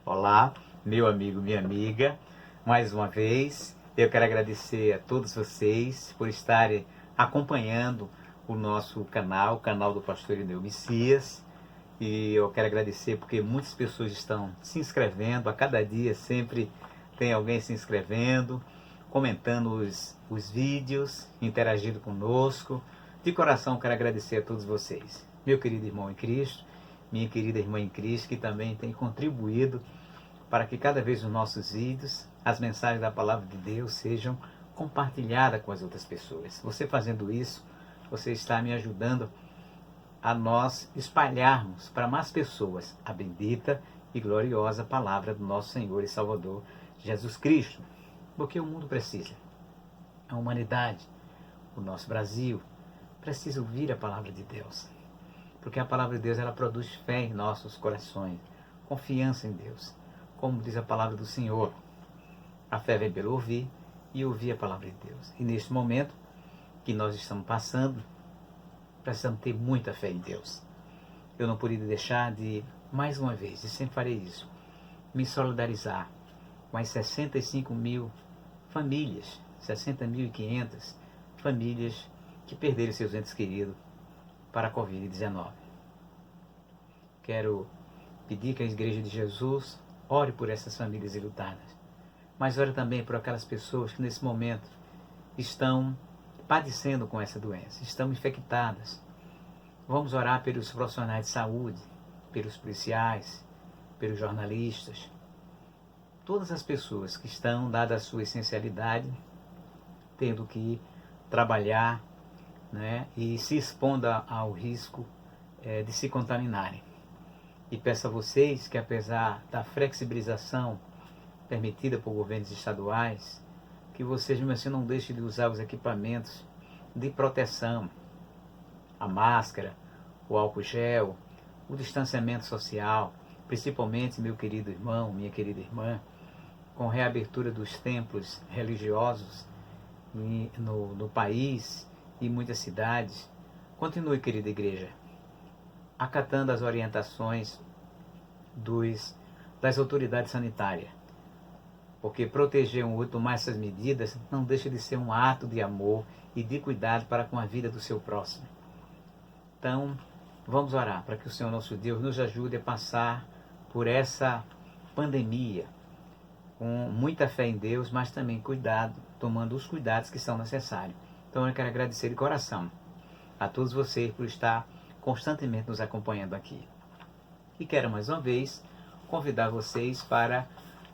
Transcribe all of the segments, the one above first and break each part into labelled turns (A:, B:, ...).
A: Olá, meu amigo, minha amiga. Mais uma vez, eu quero agradecer a todos vocês por estarem acompanhando o nosso canal, o canal do Pastor Ineu Messias. E eu quero agradecer porque muitas pessoas estão se inscrevendo, a cada dia sempre tem alguém se inscrevendo, comentando os vídeos, interagindo conosco. De coração, quero agradecer a todos vocês. Meu querido irmão em Cristo, minha querida irmã em Cristo, que também tem contribuído para que cada vez os nossos vídeos, as mensagens da Palavra de Deus sejam compartilhadas com as outras pessoas. Você fazendo isso, você está me ajudando a nós espalharmos para mais pessoas a bendita e gloriosa Palavra do nosso Senhor e Salvador Jesus Cristo. Porque o mundo precisa, a humanidade, o nosso Brasil, precisa ouvir a Palavra de Deus. Porque a Palavra de Deus, ela produz fé em nossos corações, confiança em Deus. Como diz a Palavra do Senhor, a fé vem pelo ouvir e ouvir a Palavra de Deus. E neste momento que nós estamos passando, precisamos ter muita fé em Deus. Eu não poderia deixar de, mais uma vez, e sempre farei isso, me solidarizar com as 65 mil famílias, 60.500 famílias que perderam seus entes queridos para a Covid-19. Quero pedir que a Igreja de Jesus ore por essas famílias enlutadas, mas ore também por aquelas pessoas que nesse momento estão padecendo com essa doença, estão infectadas. Vamos orar pelos profissionais de saúde, pelos policiais, pelos jornalistas, todas as pessoas que estão, dada a sua essencialidade, tendo que trabalhar, né, e se expondo ao risco de se contaminarem. E peço a vocês que, apesar da flexibilização permitida por governos estaduais, que vocês mesmo assim não deixem de usar os equipamentos de proteção, a máscara, o álcool gel, o distanciamento social, principalmente, meu querido irmão, minha querida irmã, com reabertura dos templos religiosos no país e muitas cidades. Continue, querida igreja, acatando as orientações das autoridades sanitárias, porque proteger um outro, tomar essas medidas, não deixa de ser um ato de amor e de cuidado para com a vida do seu próximo. Então, vamos orar para que o Senhor nosso Deus nos ajude a passar por essa pandemia com muita fé em Deus, mas também cuidado, tomando os cuidados que são necessários. Então, eu quero agradecer de coração a todos vocês por estar constantemente nos acompanhando aqui. E quero mais uma vez convidar vocês para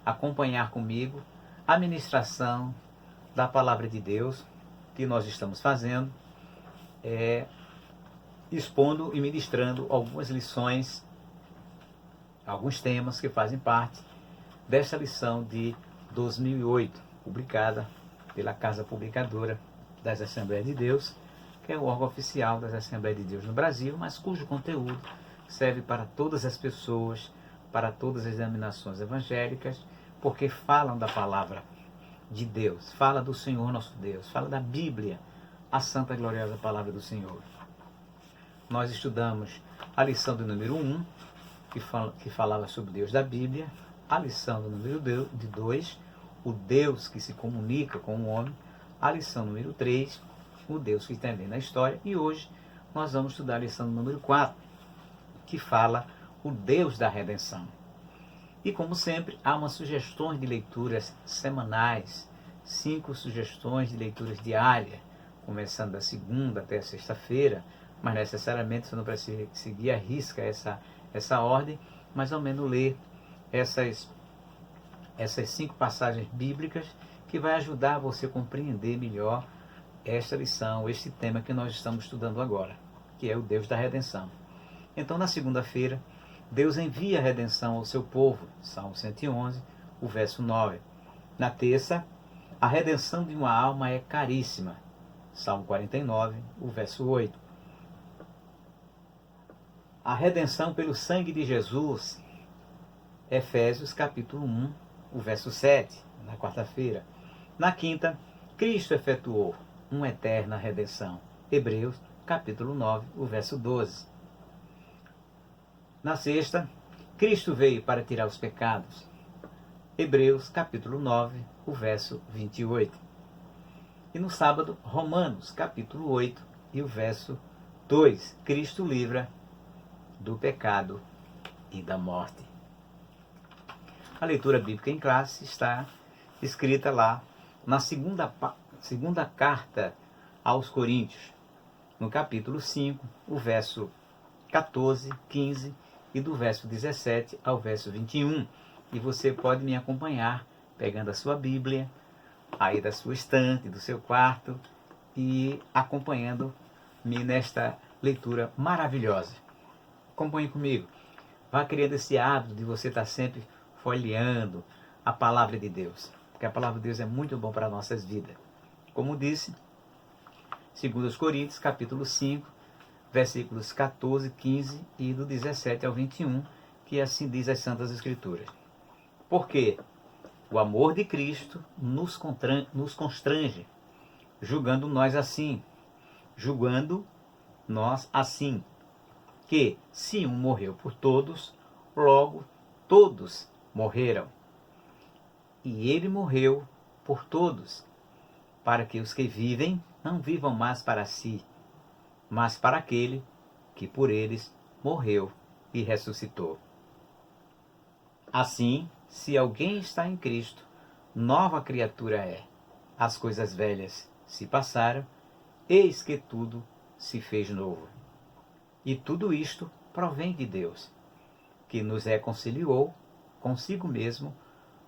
A: acompanhar comigo a ministração da Palavra de Deus que nós estamos fazendo, expondo e ministrando algumas lições, alguns temas que fazem parte desta lição de 2008, publicada pela Casa Publicadora das Assembleias de Deus, que é o órgão oficial das Assembleias de Deus no Brasil, mas cujo conteúdo serve para todas as pessoas, para todas as denominações evangélicas, porque falam da palavra de Deus, fala do Senhor nosso Deus, fala da Bíblia, a santa e gloriosa palavra do Senhor. Nós estudamos a lição do número 1, que falava sobre o Deus da Bíblia, a lição do número 2, o Deus que se comunica com o homem, a lição número 3, o Deus que está na história, e hoje nós vamos estudar a lição número 4, que fala o Deus da redenção. E como sempre, há umas sugestões de leituras semanais, 5 sugestões de leituras diárias, começando da segunda até a sexta-feira, mas necessariamente você não precisa seguir à risca essa ordem, mas ao menos ler essas 5 passagens bíblicas que vai ajudar você a compreender melhor esta lição, este tema que nós estamos estudando agora, que é o Deus da redenção. Então, na segunda-feira, Deus envia a redenção ao seu povo, Salmo 111, o verso 9. Na terça, a redenção de uma alma é caríssima, Salmo 49, o verso 8. A redenção pelo sangue de Jesus, Efésios capítulo 1, o verso 7, na quarta-feira. Na quinta, Cristo efetuou uma eterna redenção, Hebreus capítulo 9, o verso 12. Na sexta, Cristo veio para tirar os pecados. Hebreus capítulo 9, o verso 28. E no sábado, Romanos capítulo 8 e o verso 2. Cristo livra do pecado e da morte. A leitura bíblica em classe está escrita lá na segunda carta aos Coríntios, no capítulo 5, o verso 14, 15 e do verso 17 ao verso 21. E você pode me acompanhar pegando a sua Bíblia, aí da sua estante, do seu quarto, e acompanhando-me nesta leitura maravilhosa. Acompanhe comigo. Vá criando esse hábito de você estar sempre folheando a palavra de Deus, porque a palavra de Deus é muito bom para as nossas vidas. Como disse, 2 Coríntios, capítulo 5, versículos 14, 15 e do 17 ao 21, que assim diz as Santas Escrituras. Porque o amor de Cristo nos constrange, julgando nós assim, que se um morreu por todos, logo todos morreram. E ele morreu por todos, para que os que vivem não vivam mais para si, mas para aquele que por eles morreu e ressuscitou. Assim, se alguém está em Cristo, nova criatura é. As coisas velhas se passaram, eis que tudo se fez novo. E tudo isto provém de Deus, que nos reconciliou consigo mesmo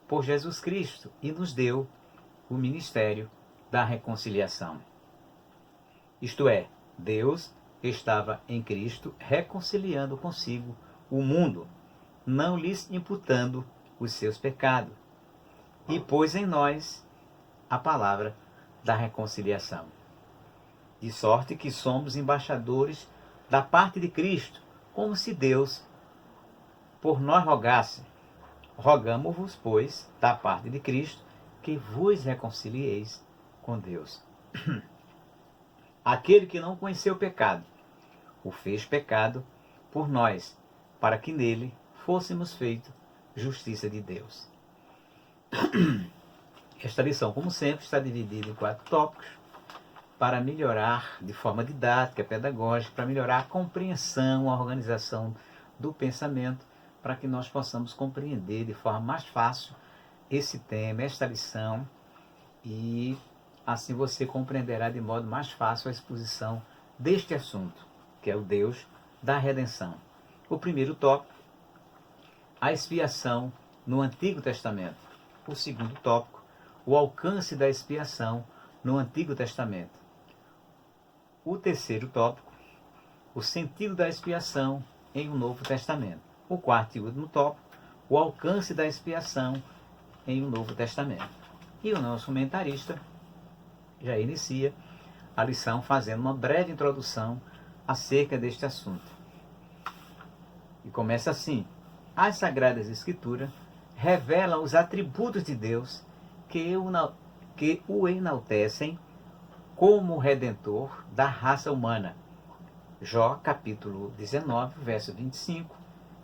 A: por Jesus Cristo e nos deu o ministério da reconciliação. Isto é, Deus estava em Cristo reconciliando consigo o mundo, não lhes imputando os seus pecados, e pôs em nós a palavra da reconciliação. De sorte que somos embaixadores da parte de Cristo, como se Deus por nós rogasse. Rogamo-vos, pois, da parte de Cristo, que vos reconcilieis com Deus. Aquele que não conheceu o pecado, o fez pecado por nós, para que nele fôssemos feitos justiça de Deus. Esta lição, como sempre, está dividida em 4 tópicos, para melhorar de forma didática, pedagógica, para melhorar a compreensão, a organização do pensamento, para que nós possamos compreender de forma mais fácil esse tema, esta lição, e assim você compreenderá de modo mais fácil a exposição deste assunto, que é o Deus da redenção. O primeiro tópico, a expiação no Antigo Testamento. O segundo tópico, o alcance da expiação no Antigo Testamento. O terceiro tópico, o sentido da expiação em um Novo Testamento. O quarto e último tópico, o alcance da expiação em um Novo Testamento. E o nosso comentarista já inicia a lição fazendo uma breve introdução acerca deste assunto. E começa assim: as Sagradas Escrituras revelam os atributos de Deus que o enaltecem como Redentor da raça humana. Jó, capítulo 19, verso 25,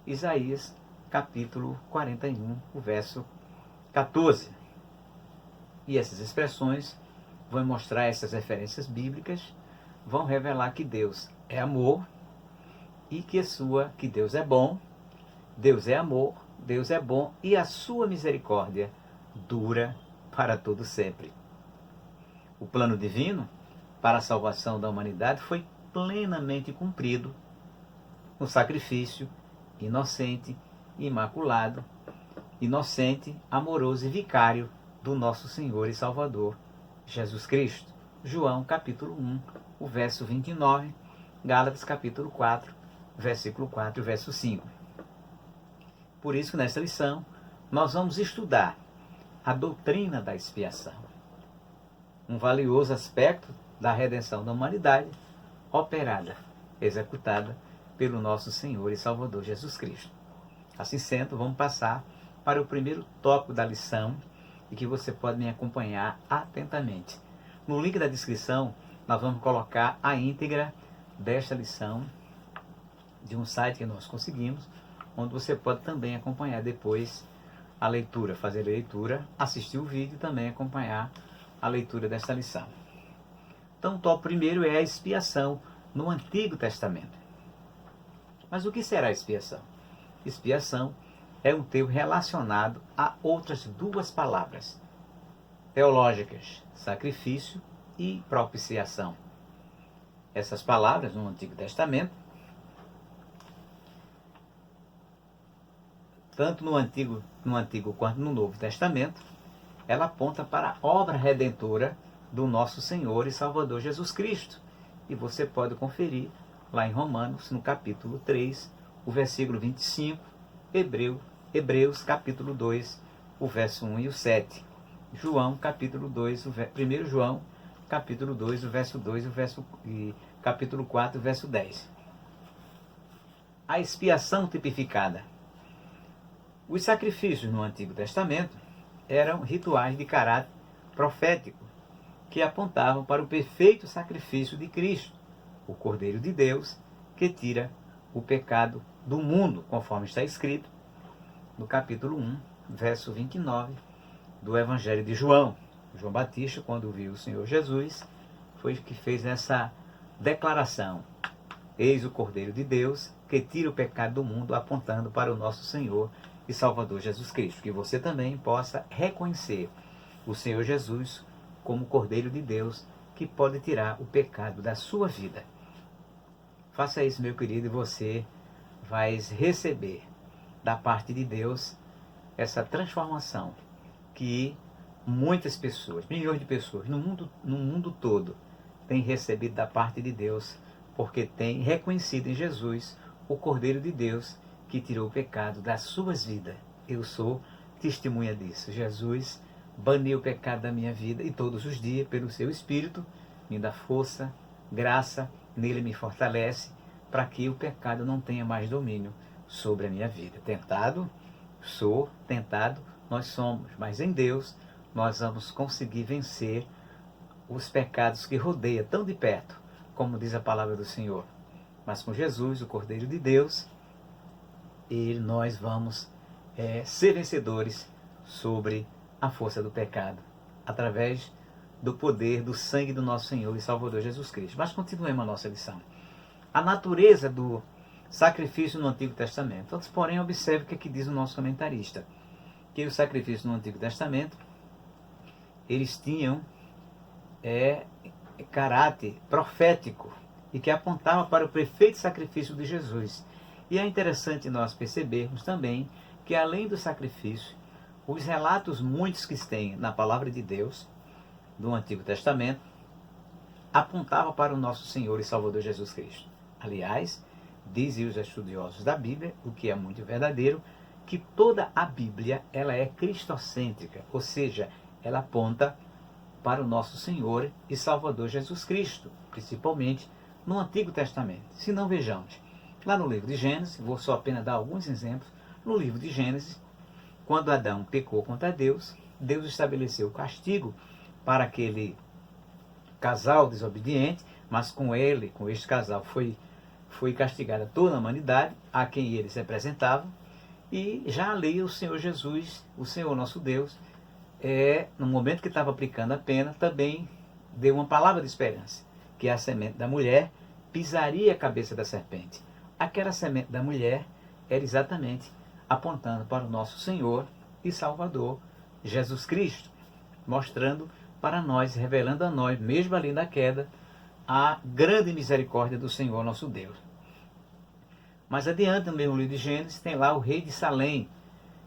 A: Isaías, capítulo 41, o verso 14. E essas expressões vão mostrar essas referências bíblicas, vão revelar que Deus é amor e que Deus é bom, Deus é amor, Deus é bom e a sua misericórdia dura para todo sempre. O plano divino para a salvação da humanidade foi plenamente cumprido no sacrifício inocente, imaculado, inocente, amoroso e vicário do nosso Senhor e Salvador, Jesus Cristo. João capítulo 1, o verso 29, Gálatas capítulo 4, versículo 4 e verso 5. Por isso, nesta lição, nós vamos estudar a doutrina da expiação, um valioso aspecto da redenção da humanidade, operada, executada pelo nosso Senhor e Salvador Jesus Cristo. Assim sendo, vamos passar para o primeiro tópico da lição e que você pode me acompanhar atentamente. No link da descrição, nós vamos colocar a íntegra desta lição de um site que nós conseguimos, onde você pode também acompanhar depois a leitura, fazer a leitura, assistir o vídeo e também acompanhar a leitura desta lição. Então, o tópico primeiro é a expiação no Antigo Testamento. Mas o que será expiação? Expiação é um termo relacionado a outras duas palavras teológicas, sacrifício e propiciação. Essas palavras no Antigo Testamento, tanto no Antigo quanto no Novo Testamento, ela aponta para a obra redentora do nosso Senhor e Salvador Jesus Cristo. E você pode conferir lá em Romanos, no capítulo 3, o versículo 25, Hebreus capítulo 2, o verso 1 e o 7. João capítulo 2, 1 João capítulo 2, o verso 2 e capítulo 4, o verso 10. A expiação tipificada. Os sacrifícios no Antigo Testamento eram rituais de caráter profético, que apontavam para o perfeito sacrifício de Cristo, o Cordeiro de Deus, que tira o pecado do mundo, conforme está escrito no capítulo 1, verso 29 do Evangelho de João. João Batista, quando viu o Senhor Jesus, foi que fez essa declaração: eis o Cordeiro de Deus, que tira o pecado do mundo, apontando para o nosso Senhor e Salvador Jesus Cristo. Que você também possa reconhecer o Senhor Jesus como Cordeiro de Deus, que pode tirar o pecado da sua vida. Faça isso, meu querido, e você vai receber da parte de Deus essa transformação que muitas pessoas, milhões de pessoas no mundo todo têm recebido da parte de Deus, porque têm reconhecido em Jesus o Cordeiro de Deus que tirou o pecado das suas vidas. Eu sou testemunha disso. Jesus baniu o pecado da minha vida e todos os dias, pelo seu Espírito, me dá força, graça, nele me fortalece, para que o pecado não tenha mais domínio sobre a minha vida. Tentado, sou tentado, nós somos, mas em Deus nós vamos conseguir vencer os pecados que rodeiam tão de perto, como diz a palavra do Senhor. Mas com Jesus, o Cordeiro de Deus, nós vamos ser vencedores sobre a força do pecado, através do poder do sangue do nosso Senhor e Salvador Jesus Cristo. Mas continuemos a nossa lição. A natureza do sacrifício no Antigo Testamento. Antes, porém, observe o que aqui diz o nosso comentarista, que os sacrifícios no Antigo Testamento, eles tinham caráter profético e que apontava para o perfeito sacrifício de Jesus. E é interessante nós percebermos também que, além do sacrifício, os relatos muitos que tem na palavra de Deus, do Antigo Testamento, apontavam para o nosso Senhor e Salvador Jesus Cristo. Aliás, dizem os estudiosos da Bíblia, o que é muito verdadeiro, que toda a Bíblia ela é cristocêntrica, ou seja, ela aponta para o nosso Senhor e Salvador Jesus Cristo, principalmente no Antigo Testamento. Se não, vejamos, lá no livro de Gênesis, vou só apenas dar alguns exemplos, no livro de Gênesis, quando Adão pecou contra Deus, Deus estabeleceu o castigo para aquele casal desobediente, mas com este casal foi castigada toda a humanidade, a quem eles representavam, e já ali o Senhor Jesus, o Senhor nosso Deus, no momento que estava aplicando a pena, também deu uma palavra de esperança, que a semente da mulher pisaria a cabeça da serpente. Aquela semente da mulher era exatamente apontando para o nosso Senhor e Salvador Jesus Cristo, mostrando para nós, revelando a nós, mesmo ali na queda, a grande misericórdia do Senhor nosso Deus. Mais adiante, no mesmo livro de Gênesis, tem lá o rei de Salém,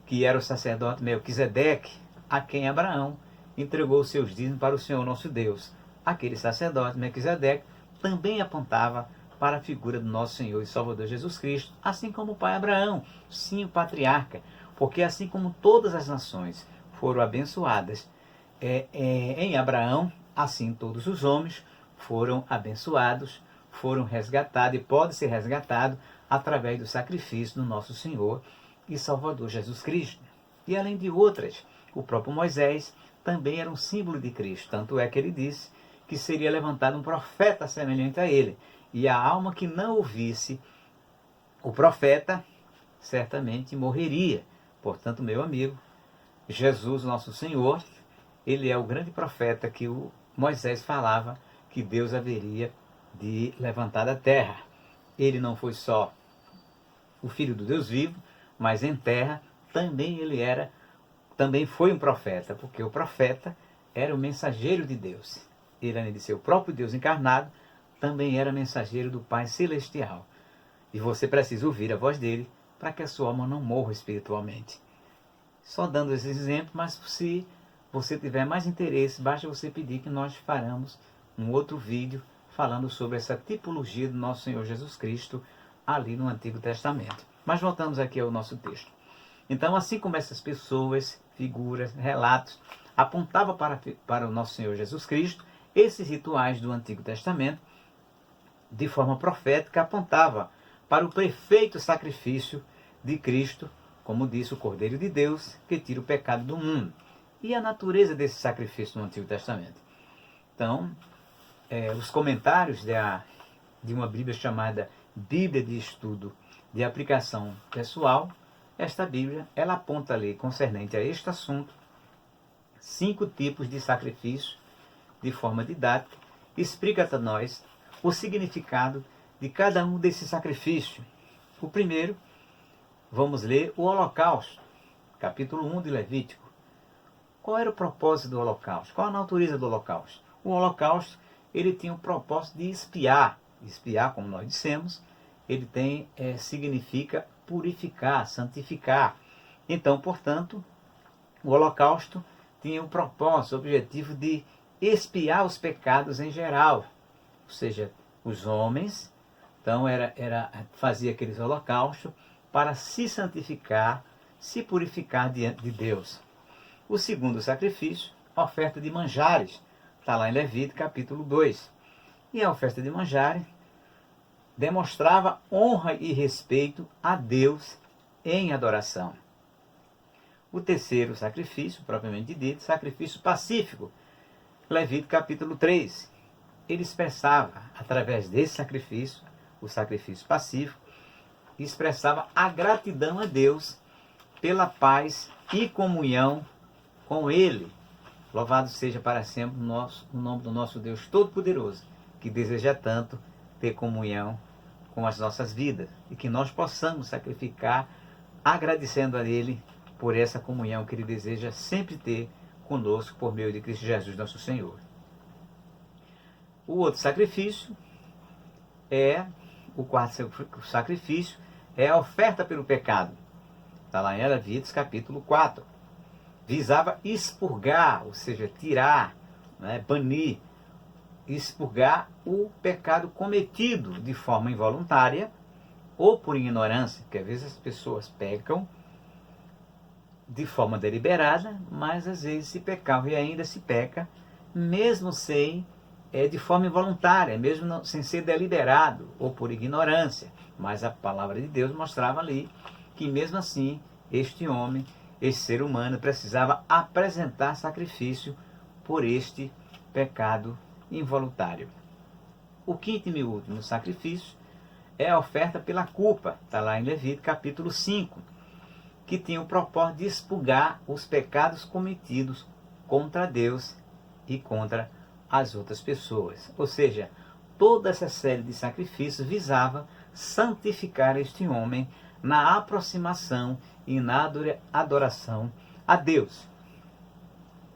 A: que era o sacerdote Melquisedeque, a quem Abraão entregou seus dízimos para o Senhor nosso Deus. Aquele sacerdote Melquisedeque também apontava para a figura do nosso Senhor e Salvador Jesus Cristo, assim como o pai Abraão, sim, o patriarca, porque assim como todas as nações foram abençoadas em Abraão, assim todos os homens foram abençoados, foram resgatados e podem ser resgatados através do sacrifício do nosso Senhor e Salvador Jesus Cristo. E além de outras, o próprio Moisés também era um símbolo de Cristo, tanto é que ele disse que seria levantado um profeta semelhante a ele, e a alma que não ouvisse o profeta certamente morreria. Portanto, meu amigo, Jesus, nosso Senhor, ele é o grande profeta que o Moisés falava que Deus haveria de levantar da terra. Ele não foi só o Filho do Deus vivo, mas em terra também foi um profeta, porque o profeta era o mensageiro de Deus. Ele, além de ser o próprio Deus encarnado, também era mensageiro do Pai Celestial. E você precisa ouvir a voz dele para que a sua alma não morra espiritualmente. Só dando esses exemplos, mas se você tiver mais interesse, basta você pedir que nós faremos um outro vídeo falando sobre essa tipologia do nosso Senhor Jesus Cristo ali no Antigo Testamento. Mas voltamos aqui ao nosso texto. Então, assim como essas pessoas, figuras, relatos, apontavam para o nosso Senhor Jesus Cristo, esses rituais do Antigo Testamento, de forma profética, apontava para o perfeito sacrifício de Cristo, como disse o Cordeiro de Deus, que tira o pecado do mundo. E a natureza desse sacrifício no Antigo Testamento? Então, os comentários de uma Bíblia chamada Bíblia de Estudo de Aplicação Pessoal, esta Bíblia, ela aponta ali, concernente a este assunto, 5 tipos de sacrifício de forma didática, explica para nós o significado de cada um desses sacrifícios. O primeiro, vamos ler o Holocausto, capítulo 1 de Levítico. Qual era o propósito do Holocausto? Qual a natureza do Holocausto? O Holocausto, ele tinha o propósito de expiar. Expiar, como nós dissemos, ele significa purificar, santificar. Então, portanto, o Holocausto tinha o propósito, o objetivo de expiar os pecados em geral. Ou seja, os homens, então fazia aqueles holocaustos para se santificar, se purificar diante de Deus. O segundo sacrifício, a oferta de manjares, está lá em Levítico capítulo 2. E a oferta de manjares demonstrava honra e respeito a Deus em adoração. O terceiro sacrifício, propriamente dito, sacrifício pacífico, Levítico capítulo 3. Ele expressava, através desse sacrifício, o sacrifício pacífico, expressava a gratidão a Deus pela paz e comunhão com Ele. Louvado seja para sempre o nome do nosso Deus Todo-Poderoso, que deseja tanto ter comunhão com as nossas vidas e que nós possamos sacrificar agradecendo a Ele por essa comunhão que Ele deseja sempre ter conosco por meio de Cristo Jesus, nosso Senhor. O outro sacrifício o quarto sacrifício é a oferta pelo pecado. Está lá em Levíticos capítulo 4. Visava expurgar, ou seja, tirar, banir, expurgar o pecado cometido de forma involuntária ou por ignorância, porque às vezes as pessoas pecam de forma deliberada, mas às vezes se pecavam e ainda se peca, mesmo sem, de forma involuntária, mesmo sem ser deliberado ou por ignorância. Mas a palavra de Deus mostrava ali que mesmo assim este homem, este ser humano, precisava apresentar sacrifício por este pecado involuntário. O quinto e último sacrifício é a oferta pela culpa, está lá em Levítico capítulo 5, que tinha o propósito de expurgar os pecados cometidos contra Deus e contra as outras pessoas. Ou seja, toda essa série de sacrifícios visava santificar este homem na aproximação e na adoração a Deus.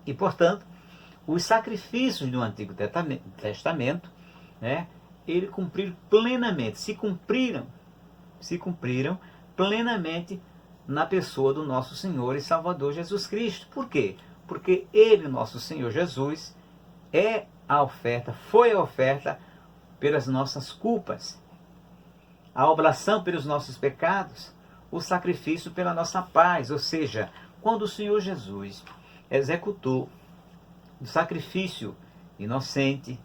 A: E, portanto, os sacrifícios do Antigo Testamento, eles cumpriram plenamente, se cumpriram plenamente na pessoa do nosso Senhor e Salvador Jesus Cristo. Por quê? Porque Ele, nosso Senhor Jesus, foi a oferta pelas nossas culpas, a oblação pelos nossos pecados, o sacrifício pela nossa paz. Ou seja, quando o Senhor Jesus executou o sacrifício inocente,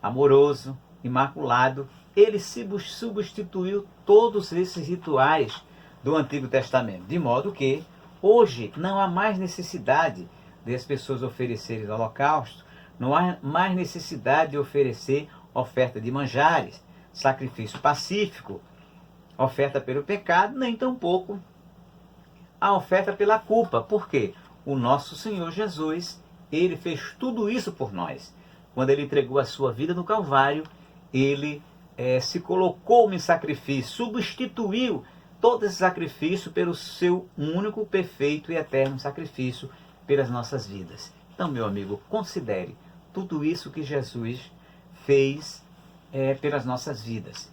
A: amoroso, imaculado, ele substituiu todos esses rituais do Antigo Testamento, de modo que hoje não há mais necessidade de as pessoas oferecerem holocausto, não há mais necessidade de oferecer oferta de manjares, sacrifício pacífico, oferta pelo pecado, nem tampouco a oferta pela culpa. Por quê? O nosso Senhor Jesus, ele fez tudo isso por nós. Quando ele entregou a sua vida no Calvário, ele se colocou em sacrifício, substituiu todo esse sacrifício pelo seu único, perfeito e eterno sacrifício pelas nossas vidas. Então, meu amigo, considere tudo isso que Jesus fez pelas nossas vidas.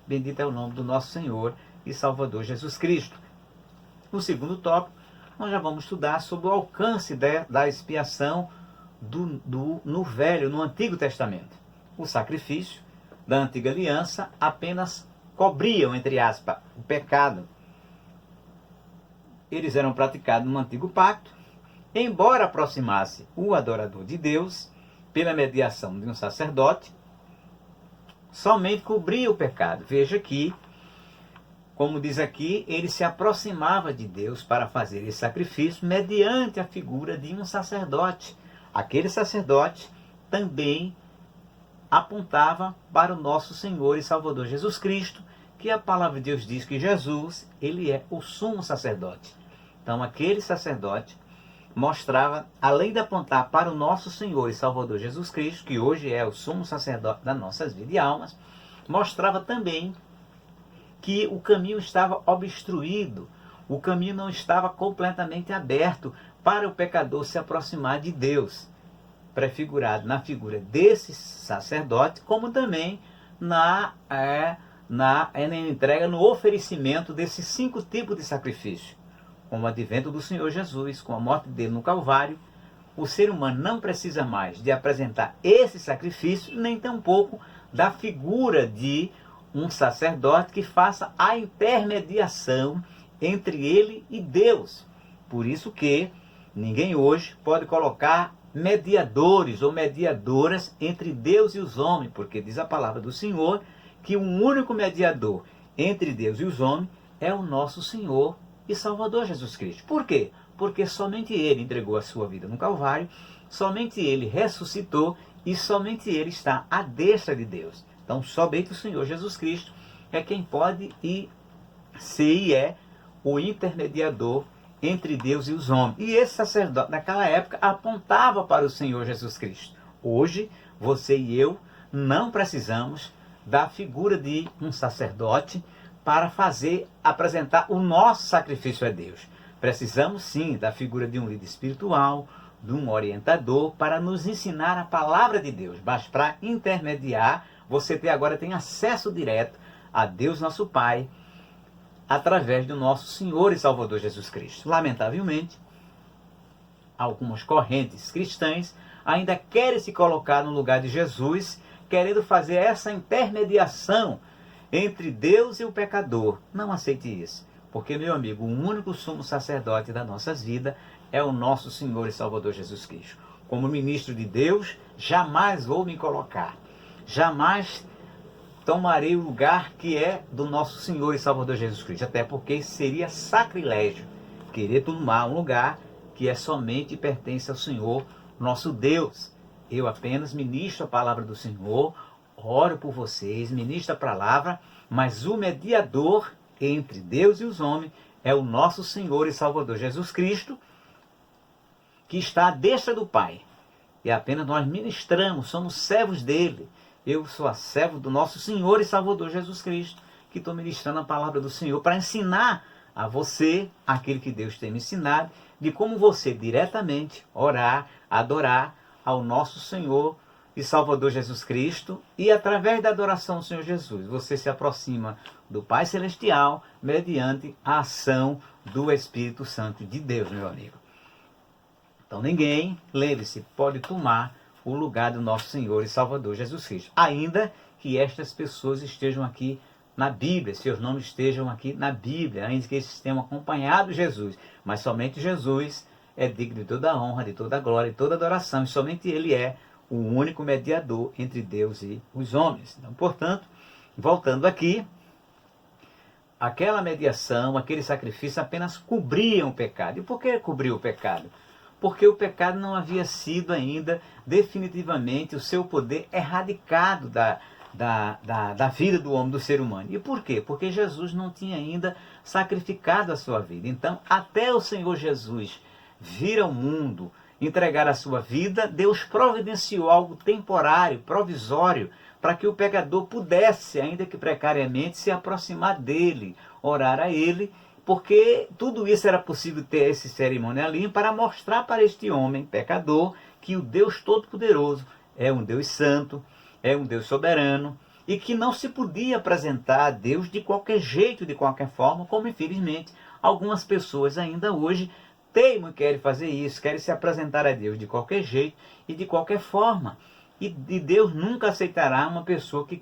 A: Bendito é o nome do nosso Senhor e Salvador Jesus Cristo. No segundo tópico, nós já vamos estudar sobre o alcance da expiação no Antigo Testamento. O sacrifício da antiga aliança apenas cobriam, entre aspas, o pecado. Eles eram praticados no Antigo Pacto, embora aproximasse o adorador de Deus pela mediação de um sacerdote, somente cobria o pecado. Veja que, como diz aqui, ele se aproximava de Deus para fazer esse sacrifício mediante a figura de um sacerdote. Aquele sacerdote também apontava para o nosso Senhor e Salvador Jesus Cristo, que a palavra de Deus diz que Jesus, ele é o sumo sacerdote. Então, aquele sacerdote mostrava, além de apontar para o nosso Senhor e Salvador Jesus Cristo, que hoje é o sumo sacerdote das nossas vidas e almas, mostrava também que o caminho estava obstruído, o caminho não estava completamente aberto para o pecador se aproximar de Deus, prefigurado na figura desse sacerdote, como também na entrega, no oferecimento desses 5 tipos de sacrifício. Com o advento do Senhor Jesus, com a morte dele no Calvário, o ser humano não precisa mais de apresentar esse sacrifício, nem tampouco da figura de um sacerdote que faça a intermediação entre ele e Deus. Por isso que ninguém hoje pode colocar mediadores ou mediadoras entre Deus e os homens, porque diz a palavra do Senhor que o único mediador entre Deus e os homens é o nosso Senhor e Salvador Jesus Cristo. Por quê? Porque somente ele entregou a sua vida no Calvário, somente ele ressuscitou e somente ele está à destra de Deus. Então, somente o Senhor Jesus Cristo é quem pode ser e é o intermediador entre Deus e os homens. E esse sacerdote, naquela época, apontava para o Senhor Jesus Cristo. Hoje, você e eu não precisamos da figura de um sacerdote para apresentar o nosso sacrifício a Deus. Precisamos sim da figura de um líder espiritual, de um orientador, para nos ensinar a palavra de Deus. Mas para intermediar, você agora tem acesso direto a Deus nosso Pai, através do nosso Senhor e Salvador Jesus Cristo. Lamentavelmente, algumas correntes cristãs ainda querem se colocar no lugar de Jesus, querendo fazer essa intermediação entre Deus e o pecador. Não aceite isso, porque, meu amigo, o único sumo sacerdote das nossas vidas é o nosso Senhor e Salvador Jesus Cristo. Como ministro de Deus, jamais vou me colocar, jamais tomarei o lugar que é do nosso Senhor e Salvador Jesus Cristo, até porque seria sacrilégio querer tomar um lugar que é somente pertence ao Senhor, nosso Deus. Eu apenas ministro a palavra do Senhor, oro por vocês, ministro a palavra, mas o mediador entre Deus e os homens é o nosso Senhor e Salvador Jesus Cristo, que está à destra do Pai. E apenas nós ministramos, somos servos dele. Eu sou a servo do nosso Senhor e Salvador Jesus Cristo, que estou ministrando a palavra do Senhor para ensinar a você aquilo que Deus tem me ensinado, de como você diretamente orar, adorar ao nosso Senhor e Salvador Jesus Cristo, e através da adoração ao Senhor Jesus, você se aproxima do Pai Celestial mediante a ação do Espírito Santo de Deus, meu amigo. Então ninguém, lembre-se, pode tomar o lugar do nosso Senhor e Salvador Jesus Cristo, ainda que estas pessoas estejam aqui na Bíblia, seus nomes estejam aqui na Bíblia, ainda que eles tenham acompanhado Jesus, mas somente Jesus é digno de toda a honra, de toda a glória, de toda a adoração, e somente ele é o único mediador entre Deus e os homens. Então, portanto, voltando aqui, aquela mediação, aquele sacrifício apenas cobriam o pecado. E por que cobriu o pecado? Porque o pecado não havia sido ainda definitivamente o seu poder erradicado da vida do homem, do ser humano. E por quê? Porque Jesus não tinha ainda sacrificado a sua vida. Então, até o Senhor Jesus vir ao mundo, entregar a sua vida, Deus providenciou algo temporário, provisório, para que o pecador pudesse, ainda que precariamente, se aproximar dele, orar a ele, porque tudo isso era possível ter esse cerimonialismo para mostrar para este homem pecador que o Deus Todo-Poderoso é um Deus santo, é um Deus soberano, e que não se podia apresentar a Deus de qualquer jeito, de qualquer forma, como infelizmente algumas pessoas ainda hoje teimam e querem fazer isso, querem se apresentar a Deus de qualquer jeito e de qualquer forma. E Deus nunca aceitará uma pessoa que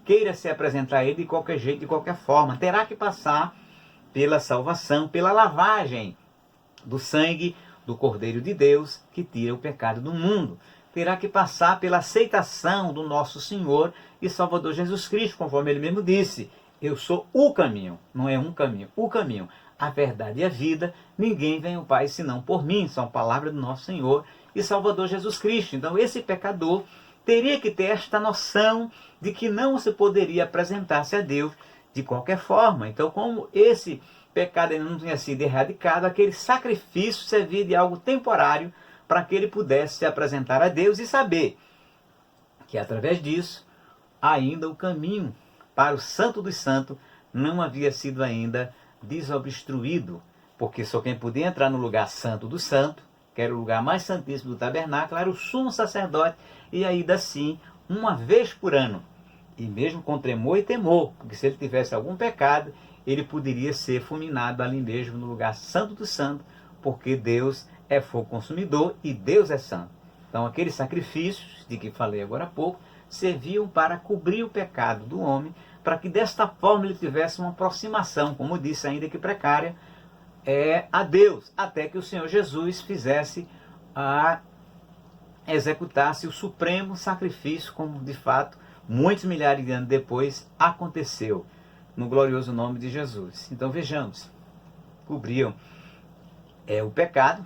A: queira se apresentar a Ele de qualquer jeito, de qualquer forma. Terá que passar pela salvação, pela lavagem do sangue do Cordeiro de Deus que tira o pecado do mundo. Terá que passar pela aceitação do nosso Senhor e Salvador Jesus Cristo, conforme Ele mesmo disse. Eu sou o caminho, não é um caminho, o caminho, a verdade e a vida. Ninguém vem ao Pai senão por mim. São palavras do nosso Senhor e Salvador Jesus Cristo. Então esse pecador teria que ter esta noção de que não se poderia apresentar-se a Deus de qualquer forma. Então, como esse pecado ainda não tinha sido erradicado, aquele sacrifício servia de algo temporário para que ele pudesse se apresentar a Deus e saber que através disso ainda o caminho para o Santo dos Santos não havia sido ainda desobstruído, porque só quem podia entrar no lugar santo do santo, que era o lugar mais santíssimo do tabernáculo, era o sumo sacerdote, e ainda assim, uma vez por ano, e mesmo com tremor e temor, porque se ele tivesse algum pecado, ele poderia ser fulminado ali mesmo no lugar santo do santo, porque Deus é fogo consumidor e Deus é santo. Então aqueles sacrifícios, de que falei agora há pouco, serviam para cobrir o pecado do homem, para que desta forma ele tivesse uma aproximação, como disse, ainda que precária, a Deus, até que o Senhor Jesus executasse o supremo sacrifício, como de fato muitos milhares de anos depois aconteceu, no glorioso nome de Jesus. Então vejamos, cobriam o pecado,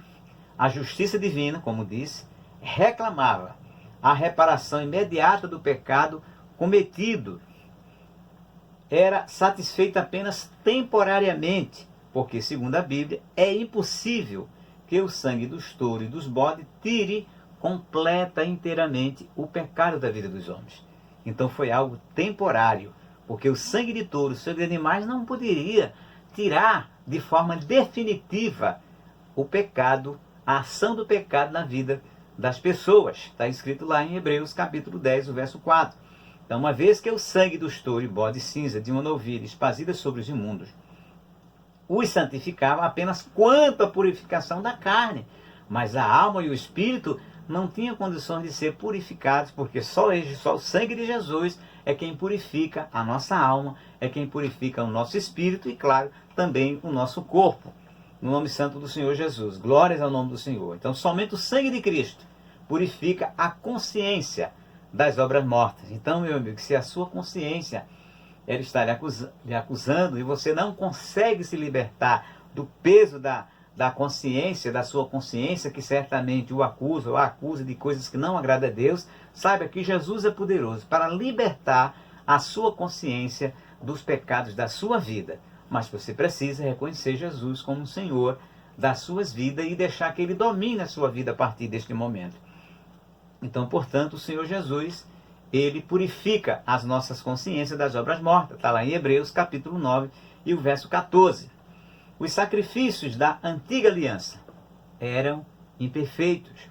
A: a justiça divina, como disse, reclamava a reparação imediata do pecado cometido, era satisfeita apenas temporariamente, porque, segundo a Bíblia, é impossível que o sangue dos touros e dos bodes tire completa inteiramente o pecado da vida dos homens. Então foi algo temporário, porque o sangue de touros, o sangue de animais não poderia tirar de forma definitiva o pecado, a ação do pecado na vida das pessoas. Está escrito lá em Hebreus capítulo 10, o verso 4. Então, uma vez que o sangue dos touros e bode cinza de uma novilha espazida sobre os imundos os santificava apenas quanto à purificação da carne, mas a alma e o espírito não tinham condições de ser purificados, porque só o sangue de Jesus é quem purifica a nossa alma, é quem purifica o nosso espírito e, claro, também o nosso corpo. No nome santo do Senhor Jesus. Glórias ao nome do Senhor. Então, somente o sangue de Cristo purifica a consciência das obras mortas. Então, meu amigo, se a sua consciência ela está lhe acusando e você não consegue se libertar do peso da consciência, da sua consciência, que certamente o acusa ou a acusa de coisas que não agradam a Deus, saiba que Jesus é poderoso para libertar a sua consciência dos pecados da sua vida. Mas você precisa reconhecer Jesus como o Senhor das suas vidas e deixar que Ele domine a sua vida a partir deste momento. Então, portanto, o Senhor Jesus, Ele purifica as nossas consciências das obras mortas. Está lá em Hebreus capítulo 9 e o verso 14. Os sacrifícios da antiga aliança eram imperfeitos,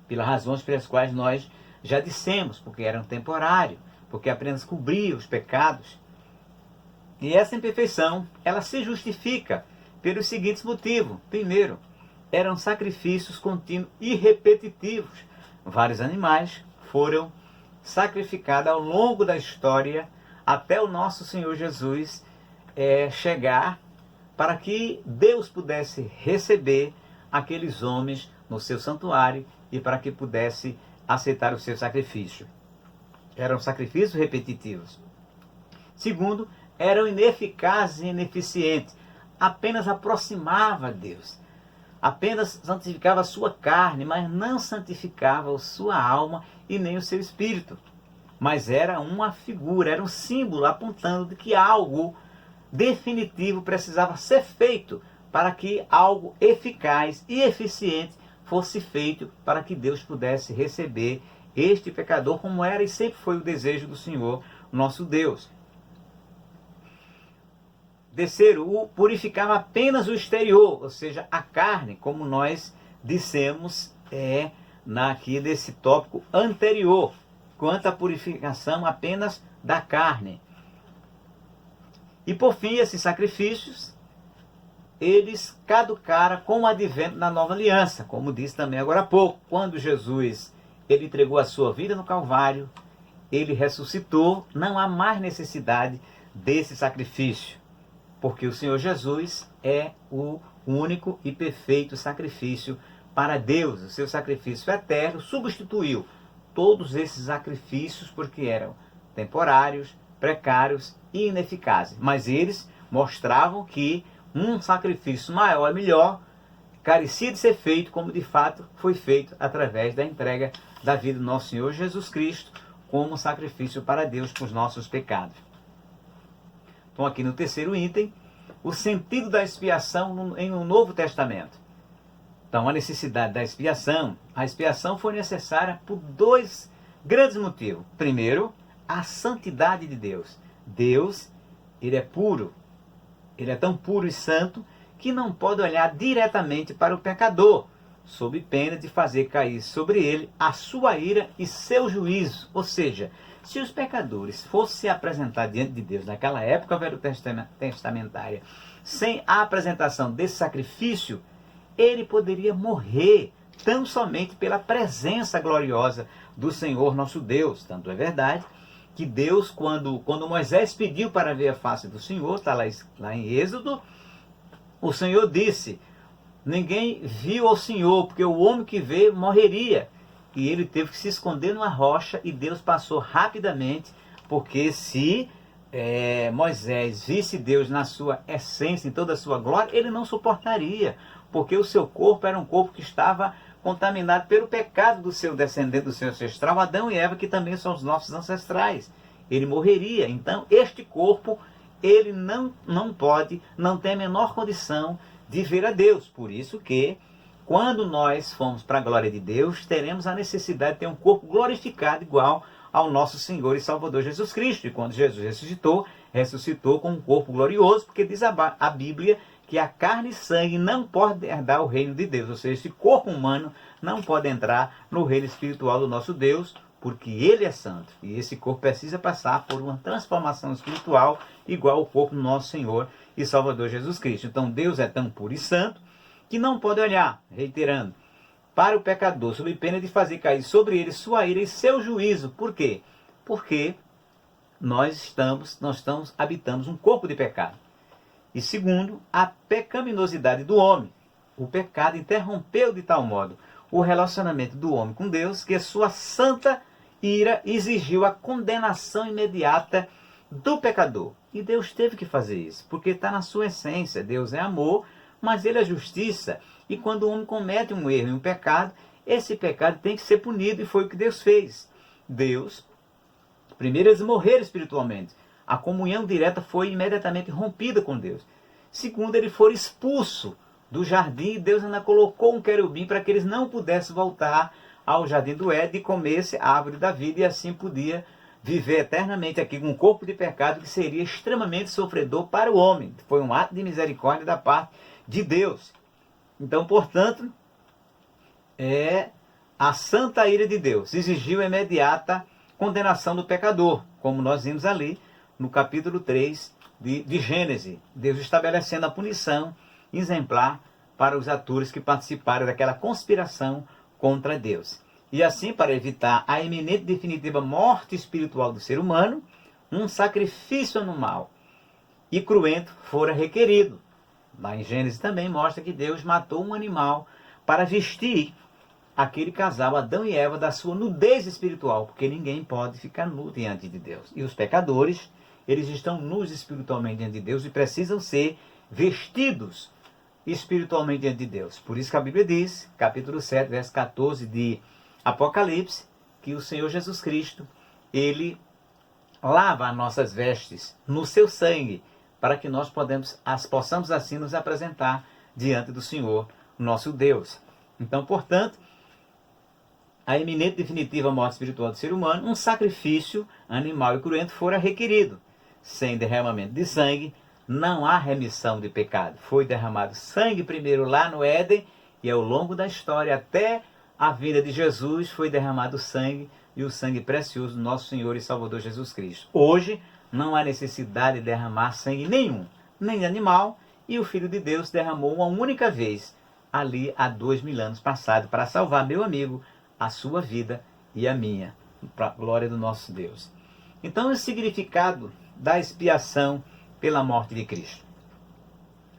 A: pelas razões pelas quais nós já dissemos, porque eram temporários, porque apenas cobriam os pecados. E essa imperfeição, ela se justifica pelos seguintes motivos. Primeiro, eram sacrifícios contínuos e repetitivos. Vários animais foram sacrificados ao longo da história até o nosso Senhor Jesus chegar, para que Deus pudesse receber aqueles homens no seu santuário e para que pudesse aceitar o seu sacrifício. Eram sacrifícios repetitivos. Segundo, eram ineficazes e ineficientes. Apenas aproximava a Deus. Apenas santificava a sua carne, mas não santificava a sua alma e nem o seu espírito. mas era uma figura, era um símbolo apontando de que algo definitivo precisava ser feito para que algo eficaz e eficiente fosse feito para que Deus pudesse receber este pecador, como era e sempre foi o desejo do Senhor, nosso Deus. Terceiro, o purificava apenas o exterior, ou seja, a carne, como nós dissemos aqui desse tópico anterior, quanto à purificação apenas da carne. E por fim, esses sacrifícios, eles caducaram com o advento da nova aliança, como disse também agora há pouco, quando Jesus ele entregou a sua vida no Calvário, ele ressuscitou, não há mais necessidade desse sacrifício, porque o Senhor Jesus é o único e perfeito sacrifício para Deus. O seu sacrifício eterno substituiu todos esses sacrifícios porque eram temporários, precários e ineficazes. Mas eles mostravam que um sacrifício maior e melhor carecia de ser feito, como de fato foi feito através da entrega da vida do nosso Senhor Jesus Cristo como sacrifício para Deus por nossos pecados. Então aqui no terceiro item, o sentido da expiação em um Novo Testamento. Então a necessidade da expiação, a expiação foi necessária por dois grandes motivos. Primeiro, a santidade de Deus. Deus, ele é puro, ele é tão puro e santo que não pode olhar diretamente para o pecador, sob pena de fazer cair sobre ele a sua ira e seu juízo. Ou seja, se os pecadores fossem se apresentar diante de Deus naquela época velho-testamentária, sem a apresentação desse sacrifício, ele poderia morrer tão somente pela presença gloriosa do Senhor nosso Deus. Tanto é verdade que Deus, quando Moisés pediu para ver a face do Senhor, está lá em Êxodo, o Senhor disse: ninguém viu ao Senhor, porque o homem que vê morreria. E ele teve que se esconder numa rocha e Deus passou rapidamente, porque se Moisés visse Deus na sua essência, em toda a sua glória, ele não suportaria, porque o seu corpo era um corpo que estava contaminado pelo pecado do seu descendente, do seu ancestral, Adão e Eva, que também são os nossos ancestrais. Ele morreria. Então, este corpo, ele não pode, não tem a menor condição de ver a Deus. Por isso que, quando nós formos para a glória de Deus, teremos a necessidade de ter um corpo glorificado igual ao nosso Senhor e Salvador Jesus Cristo. E quando Jesus ressuscitou com um corpo glorioso, porque diz a Bíblia que a carne e sangue não podem herdar o reino de Deus. Ou seja, esse corpo humano não pode entrar no reino espiritual do nosso Deus, porque ele é santo. E esse corpo precisa passar por uma transformação espiritual igual ao corpo do nosso Senhor e Salvador Jesus Cristo. Então Deus é tão puro e santo que não pode olhar, reiterando, para o pecador, sob pena de fazer cair sobre ele sua ira e seu juízo. Por quê? Porque nós habitamos um corpo de pecado. E segundo, a pecaminosidade do homem. O pecado interrompeu de tal modo o relacionamento do homem com Deus, que a sua santa ira exigiu a condenação imediata do pecador. E Deus teve que fazer isso, porque está na sua essência. Deus é amor, mas ele é justiça. E quando o homem comete um erro e um pecado, esse pecado tem que ser punido, e foi o que Deus fez. Deus, primeiro, eles morreram espiritualmente. A comunhão direta foi imediatamente rompida com Deus. Segundo, eles foram expulsos do jardim, e Deus ainda colocou um querubim para que eles não pudessem voltar ao jardim do Éden e comesse a árvore da vida, e assim podia viver eternamente aqui com um corpo de pecado que seria extremamente sofredor para o homem. Foi um ato de misericórdia da parte de Deus. Então, portanto, a santa ira de Deus exigiu a imediata condenação do pecador, como nós vimos ali no capítulo 3 de Gênesis, Deus estabelecendo a punição exemplar para os atores que participaram daquela conspiração contra Deus. E assim, para evitar a iminente e definitiva morte espiritual do ser humano, um sacrifício anual e cruento fora requerido. Lá em Gênesis também mostra que Deus matou um animal para vestir aquele casal, Adão e Eva, da sua nudez espiritual, porque ninguém pode ficar nu diante de Deus. E os pecadores, eles estão nus espiritualmente diante de Deus e precisam ser vestidos espiritualmente diante de Deus. Por isso que a Bíblia diz, capítulo 7, verso 14 de Apocalipse, que o Senhor Jesus Cristo, ele lava as nossas vestes no seu sangue, para que nós possamos assim nos apresentar diante do Senhor, nosso Deus. Então, portanto, a iminente e definitiva morte espiritual do ser humano, um sacrifício animal e cruento fora requerido. Sem derramamento de sangue, não há remissão de pecado. Foi derramado sangue primeiro lá no Éden, e ao longo da história, até a vinda de Jesus, foi derramado sangue, e o sangue precioso do nosso Senhor e Salvador Jesus Cristo. Hoje, não há necessidade de derramar sangue nenhum, nem de animal, e o Filho de Deus derramou uma única vez, ali há 2000 anos passados, para salvar, meu amigo, a sua vida e a minha, para a glória do nosso Deus. Então, o significado da expiação pela morte de Cristo.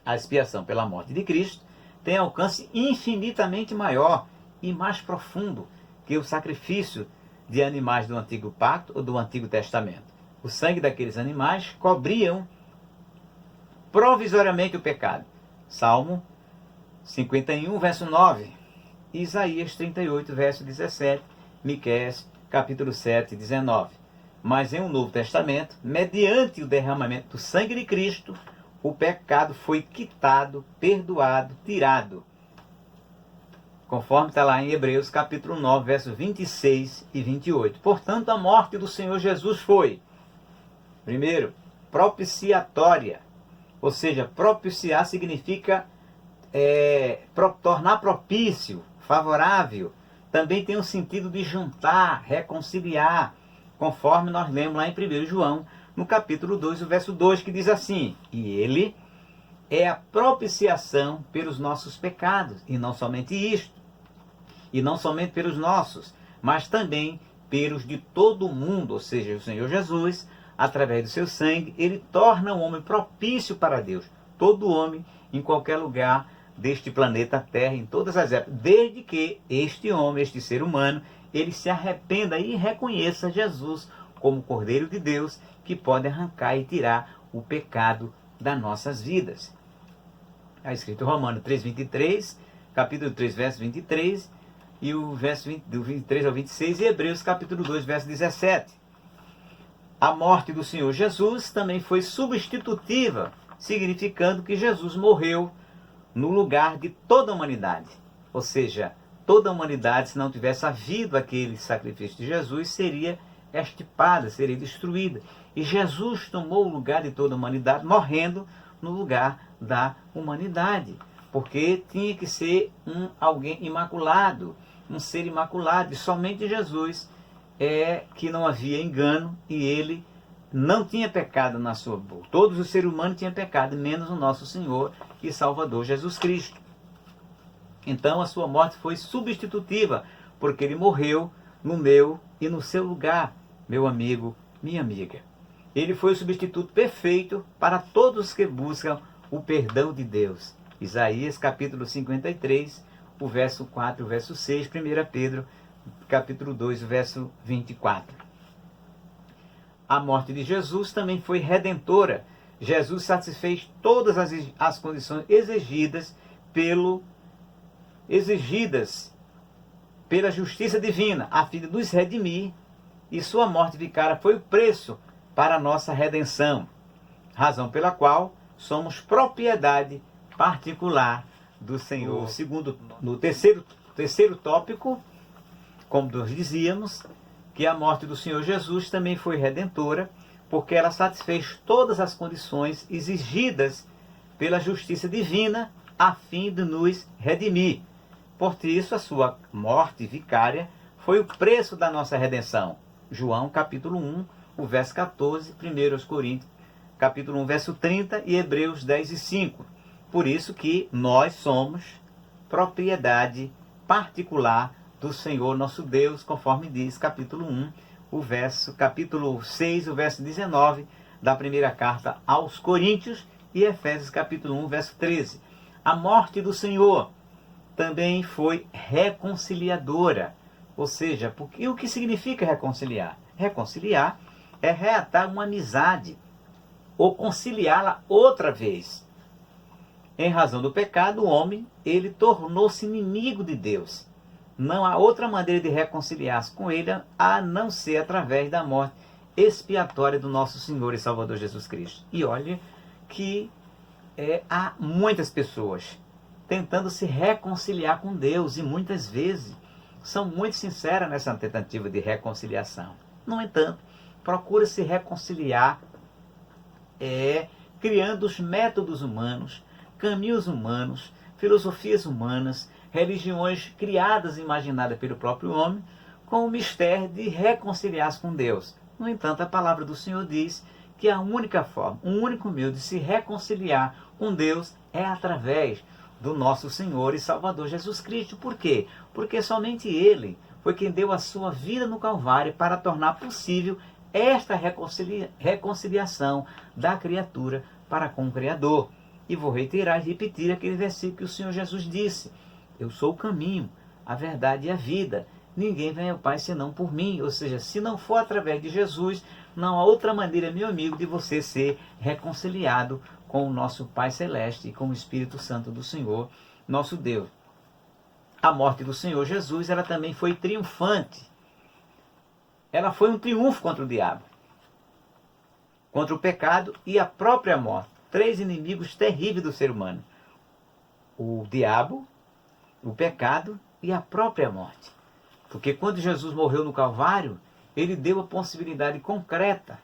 A: A expiação pela morte de Cristo tem alcance infinitamente maior e mais profundo que o sacrifício de animais do Antigo Pacto ou do Antigo Testamento. O sangue daqueles animais cobriam provisoriamente o pecado. Salmo 51, verso 9. Isaías 38, verso 17. Miqueias, capítulo 7, 19. Mas em um Novo Testamento, mediante o derramamento do sangue de Cristo, o pecado foi quitado, perdoado, tirado. Conforme está lá em Hebreus, capítulo 9, versos 26 e 28. Portanto, a morte do Senhor Jesus foi, primeiro, propiciatória. Ou seja, propiciar significa tornar propício, favorável. Também tem o sentido de juntar, reconciliar, conforme nós lemos lá em 1 João, no capítulo 2, o verso 2, que diz assim: e ele é a propiciação pelos nossos pecados, e não somente isto, e não somente pelos nossos, mas também pelos de todo o mundo. Ou seja, o Senhor Jesus, através do seu sangue, ele torna o homem propício para Deus. Todo homem, em qualquer lugar deste planeta Terra, em todas as épocas, desde que este homem, este ser humano, ele se arrependa e reconheça Jesus como Cordeiro de Deus, que pode arrancar e tirar o pecado das nossas vidas. Está escrito em Romanos 3:23, capítulo 3, verso 23, e o verso do 23 ao 26, e Hebreus, capítulo 2, verso 17. A morte do Senhor Jesus também foi substitutiva, significando que Jesus morreu no lugar de toda a humanidade. Ou seja, toda a humanidade, se não tivesse havido aquele sacrifício de Jesus, seria extirpada, seria destruída. E Jesus tomou o lugar de toda a humanidade, morrendo no lugar da humanidade. Porque tinha que ser alguém imaculado, um ser imaculado. E somente Jesus que não havia engano, e ele não tinha pecado na sua boca. Todos os seres humanos tinham pecado, menos o nosso Senhor e Salvador Jesus Cristo. Então a sua morte foi substitutiva, porque ele morreu no meu e no seu lugar, meu amigo, minha amiga. Ele foi o substituto perfeito para todos que buscam o perdão de Deus. Isaías capítulo 53, o verso 4, o verso 6, 1 Pedro capítulo 2, o verso 24. A morte de Jesus também foi redentora. Jesus satisfez todas as condições exigidas pela justiça divina, a fim de nos redimir, e sua morte vicária foi o preço para a nossa redenção, razão pela qual somos propriedade particular do Senhor. No terceiro tópico, como nós dizíamos, que a morte do Senhor Jesus também foi redentora, porque ela satisfez todas as condições exigidas pela justiça divina, a fim de nos redimir. Por isso, a sua morte vicária foi o preço da nossa redenção. João, capítulo 1, o verso 14, 1 Coríntios, capítulo 1, verso 30, e Hebreus 10 e 5. Por isso que nós somos propriedade particular do Senhor nosso Deus, conforme diz capítulo 1, capítulo 6, o verso 19, da primeira carta aos Coríntios, e Efésios capítulo 1, verso 13. A morte do Senhor também foi reconciliadora. Ou seja, o que significa reconciliar? Reconciliar é reatar uma amizade, ou conciliá-la outra vez. Em razão do pecado, o homem, ele tornou-se inimigo de Deus. Não há outra maneira de reconciliar-se com Ele a não ser através da morte expiatória do nosso Senhor e Salvador Jesus Cristo. E olha que há muitas pessoas tentando se reconciliar com Deus e muitas vezes são muito sinceras nessa tentativa de reconciliação. No entanto, procura se reconciliar criando os métodos humanos, caminhos humanos, filosofias humanas, religiões criadas e imaginadas pelo próprio homem, com o mistério de reconciliar-se com Deus. No entanto, a palavra do Senhor diz que a única forma, o único meio de se reconciliar com Deus é através do nosso Senhor e Salvador Jesus Cristo. Por quê? Porque somente Ele foi quem deu a sua vida no Calvário para tornar possível esta reconciliação da criatura para com o Criador. E vou reiterar e repetir aquele versículo que o Senhor Jesus disse: eu sou o caminho, a verdade e a vida. Ninguém vem ao Pai senão por mim. Ou seja, se não for através de Jesus, não há outra maneira, meu amigo, de você ser reconciliado com o nosso Pai Celeste e com o Espírito Santo do Senhor, nosso Deus. A morte do Senhor Jesus, ela também foi triunfante. Ela foi um triunfo contra o diabo, contra o pecado e a própria morte. 3 inimigos terríveis do ser humano: o diabo, o pecado e a própria morte. Porque quando Jesus morreu no Calvário, Ele deu a possibilidade concreta,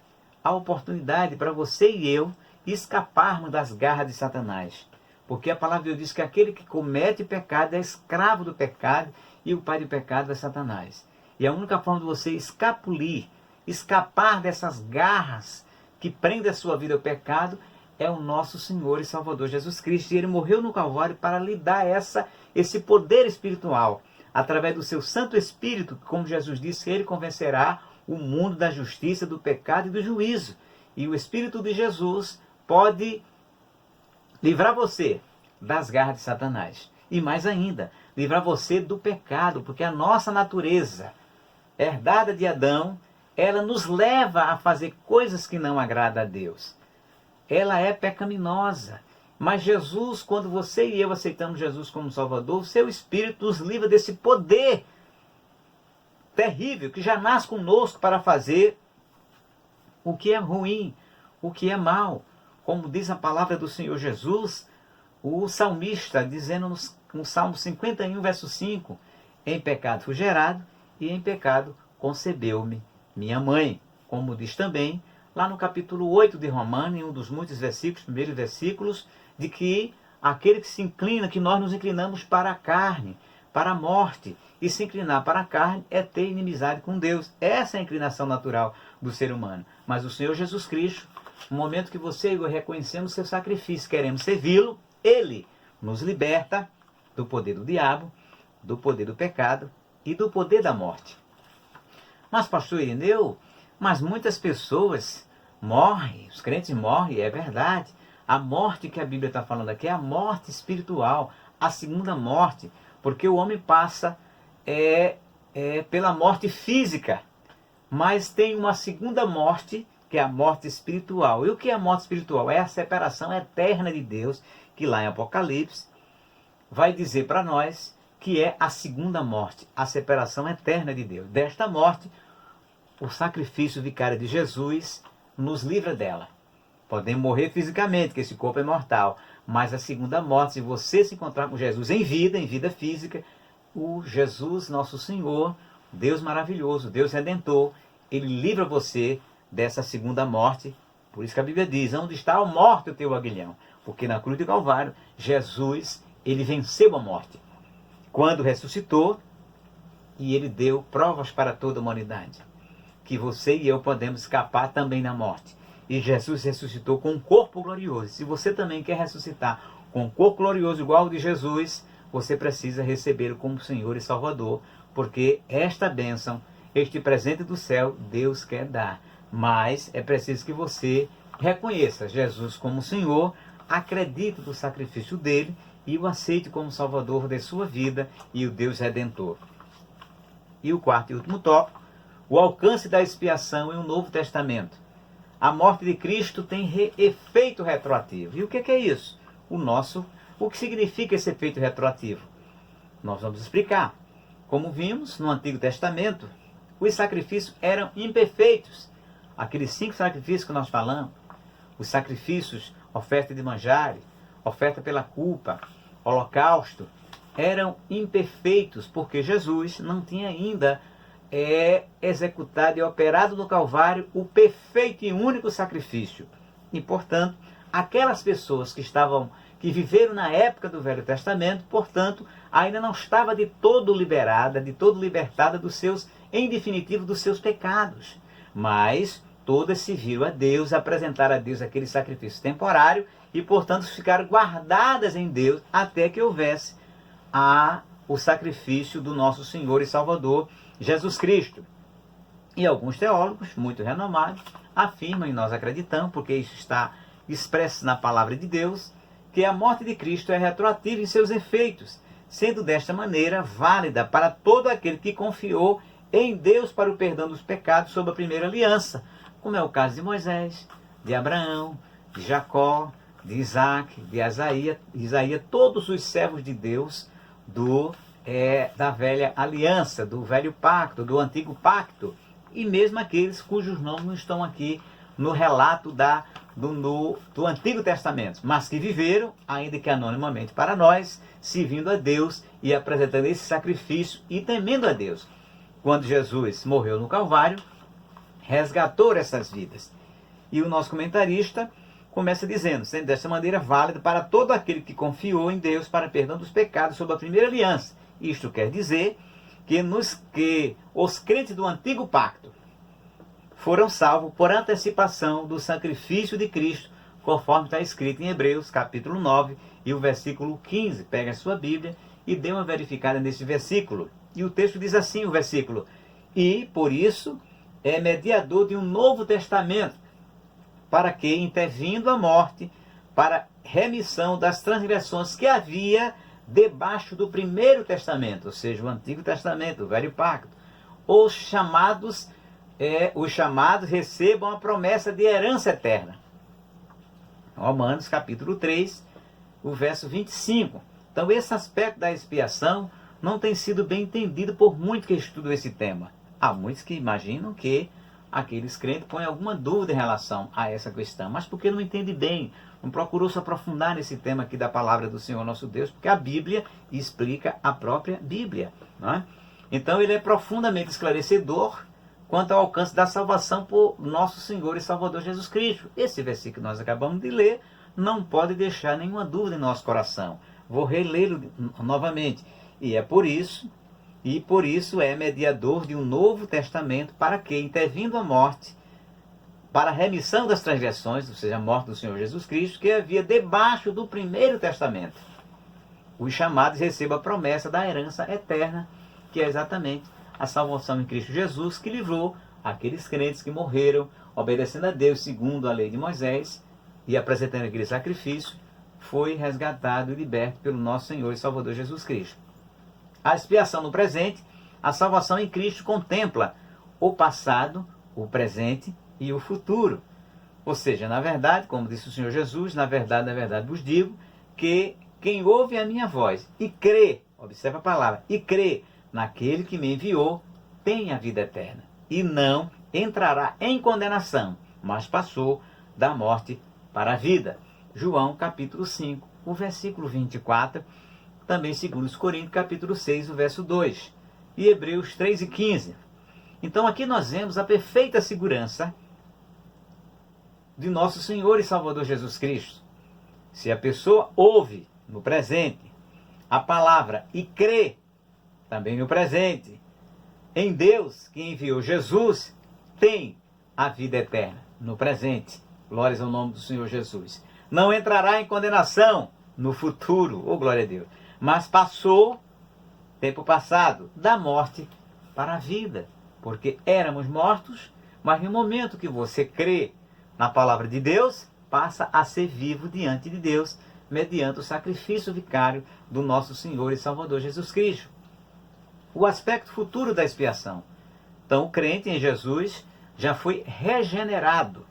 A: a oportunidade para você e eu escaparmos das garras de Satanás. Porque a palavra de Deus diz que aquele que comete pecado é escravo do pecado e o pai do pecado é Satanás. E a única forma de você escapulir, escapar dessas garras que prendem a sua vida ao pecado, é o nosso Senhor e Salvador Jesus Cristo. E Ele morreu no Calvário para lhe dar esse poder espiritual, através do seu Santo Espírito, como Jesus disse, Ele convencerá o mundo da justiça, do pecado e do juízo. E o Espírito de Jesus pode livrar você das garras de Satanás. E mais ainda, livrar você do pecado, porque a nossa natureza, herdada de Adão, ela nos leva a fazer coisas que não agradam a Deus. Ela é pecaminosa. Mas Jesus, quando você e eu aceitamos Jesus como Salvador, o seu Espírito nos livra desse poder terrível que já nasce conosco para fazer o que é ruim, o que é mal. Como diz a palavra do Senhor Jesus, o salmista, dizendo no Salmo 51, verso 5, em pecado fui gerado e em pecado concebeu-me minha mãe. Como diz também lá no capítulo 8 de Romanos, em um dos muitos versículos, primeiros versículos, de que aquele que se inclina, que nós nos inclinamos para a carne, para a morte, e se inclinar para a carne é ter inimizade com Deus. Essa é a inclinação natural do ser humano. Mas o Senhor Jesus Cristo, no momento que você e eu reconhecemos seu sacrifício, queremos servi-lo, Ele nos liberta do poder do diabo, do poder do pecado e do poder da morte. Mas, pastor Irineu, mas muitas pessoas morrem, os crentes morrem, é verdade. A morte que a Bíblia está falando aqui é a morte espiritual, a segunda morte, porque o homem passa pela morte física, mas tem uma segunda morte, que é a morte espiritual. E o que é a morte espiritual? É a separação eterna de Deus, que lá em Apocalipse vai dizer para nós que é a segunda morte, a separação eterna de Deus. Desta morte, o sacrifício vicário de Jesus nos livra dela. Podemos morrer fisicamente, que esse corpo é mortal, mas a segunda morte, se você se encontrar com Jesus em vida física, o Jesus, nosso Senhor, Deus maravilhoso, Deus Redentor, Ele livra você dessa segunda morte. Por isso que a Bíblia diz: onde está a morte o teu aguilhão? Porque na cruz do Calvário, Jesus, Ele venceu a morte. Quando ressuscitou, e Ele deu provas para toda a humanidade, que você e eu podemos escapar também da morte. E Jesus ressuscitou com um corpo glorioso. Se você também quer ressuscitar com um corpo glorioso igual ao de Jesus, você precisa recebê-lo como Senhor e Salvador, porque esta bênção, este presente do céu, Deus quer dar. Mas é preciso que você reconheça Jesus como Senhor, acredite no sacrifício dele e o aceite como Salvador de sua vida e o Deus Redentor. E o quarto e último tópico, o alcance da expiação em um Novo Testamento. A morte de Cristo tem efeito retroativo. E o que é isso? O que significa esse efeito retroativo? Nós vamos explicar. Como vimos no Antigo Testamento, os sacrifícios eram imperfeitos. Aqueles 5 sacrifícios que nós falamos, os sacrifícios, oferta de manjares, oferta pela culpa, holocausto, eram imperfeitos, porque Jesus não tinha ainda executado e operado no Calvário o perfeito e único sacrifício. E, portanto, aquelas pessoas que viveram na época do Velho Testamento, portanto, ainda não estava de todo liberada, de todo libertada dos seus, em definitivo, dos seus pecados. Mas todas se viram a Deus, apresentaram a Deus aquele sacrifício temporário e, portanto, ficaram guardadas em Deus até que houvesse o sacrifício do nosso Senhor e Salvador Jesus Cristo. E alguns teólogos, muito renomados, afirmam, e nós acreditamos, porque isso está expresso na palavra de Deus, que a morte de Cristo é retroativa em seus efeitos, sendo desta maneira válida para todo aquele que confiou em Deus para o perdão dos pecados sob a primeira aliança, como é o caso de Moisés, de Abraão, de Jacó, de Isaac, de Isaías, todos os servos de Deus da velha aliança, do velho pacto, do antigo pacto, e mesmo aqueles cujos nomes não estão aqui no relato do Antigo Testamento, mas que viveram, ainda que anonimamente para nós, servindo a Deus e apresentando esse sacrifício e temendo a Deus. Quando Jesus morreu no Calvário, resgatou essas vidas. E o nosso comentarista começa dizendo, sendo desta maneira válida para todo aquele que confiou em Deus para perdão dos pecados sob a primeira aliança. Isto quer dizer que os crentes do antigo pacto foram salvos por antecipação do sacrifício de Cristo, conforme está escrito em Hebreus, capítulo 9, e o versículo 15. Pega a sua Bíblia e dê uma verificada nesse versículo. E o texto diz assim, o versículo, e por isso é mediador de um novo testamento, para que, intervindo a morte, para remissão das transgressões que havia debaixo do primeiro testamento, ou seja, o Antigo Testamento, o Velho Pacto, os chamados recebam a promessa de herança eterna. Romanos capítulo 3, o verso 25. Então esse aspecto da expiação não tem sido bem entendido por muitos que estudam esse tema. Há muitos que imaginam que aqueles crentes põem alguma dúvida em relação a essa questão, mas porque não entende bem, não procurou se aprofundar nesse tema aqui da palavra do Senhor nosso Deus, porque a Bíblia explica a própria Bíblia, não é? Então ele é profundamente esclarecedor quanto ao alcance da salvação por nosso Senhor e Salvador Jesus Cristo. Esse versículo que nós acabamos de ler não pode deixar nenhuma dúvida em nosso coração. Vou relê-lo novamente. E por isso é mediador de um novo testamento, para que, intervindo a morte, para a remissão das transgressões, ou seja, a morte do Senhor Jesus Cristo, que havia debaixo do primeiro testamento, os chamados recebam a promessa da herança eterna, que é exatamente a salvação em Cristo Jesus, que livrou aqueles crentes que morreram obedecendo a Deus segundo a lei de Moisés e apresentando aquele sacrifício, foi resgatado e liberto pelo nosso Senhor e Salvador Jesus Cristo. A expiação no presente, a salvação em Cristo contempla o passado, o presente e o futuro. Ou seja, na verdade, como disse o Senhor Jesus, na verdade vos digo, que quem ouve a minha voz e crê, observa a palavra, e crê naquele que me enviou, tem a vida eterna, e não entrará em condenação, mas passou da morte para a vida. João capítulo 5, o versículo 24, também 2 Coríntios capítulo 6, o verso 2, e Hebreus 3 e 15. Então aqui nós vemos a perfeita segurança de nosso Senhor e Salvador Jesus Cristo. Se a pessoa ouve no presente a palavra e crê também no presente em Deus que enviou Jesus, tem a vida eterna no presente. Glórias ao nome do Senhor Jesus. Não entrará em condenação no futuro, oh glória a Deus, mas passou, tempo passado, da morte para a vida, porque éramos mortos, mas no momento que você crê na palavra de Deus, passa a ser vivo diante de Deus, mediante o sacrifício vicário do nosso Senhor e Salvador Jesus Cristo. O aspecto futuro da expiação. Então, o crente em Jesus já foi regenerado,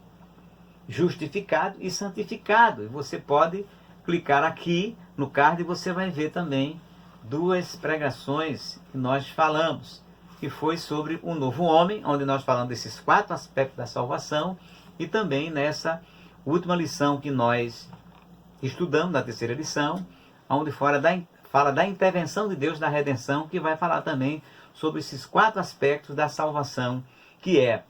A: justificado e santificado. E você pode clicar aqui no card e você vai ver também duas pregações que nós falamos, que foi sobre o novo homem, onde nós falamos desses 4 aspectos da salvação, e também nessa última lição que nós estudamos, na terceira lição, onde fala da intervenção de Deus na redenção, que vai falar também sobre esses 4 aspectos da salvação, que é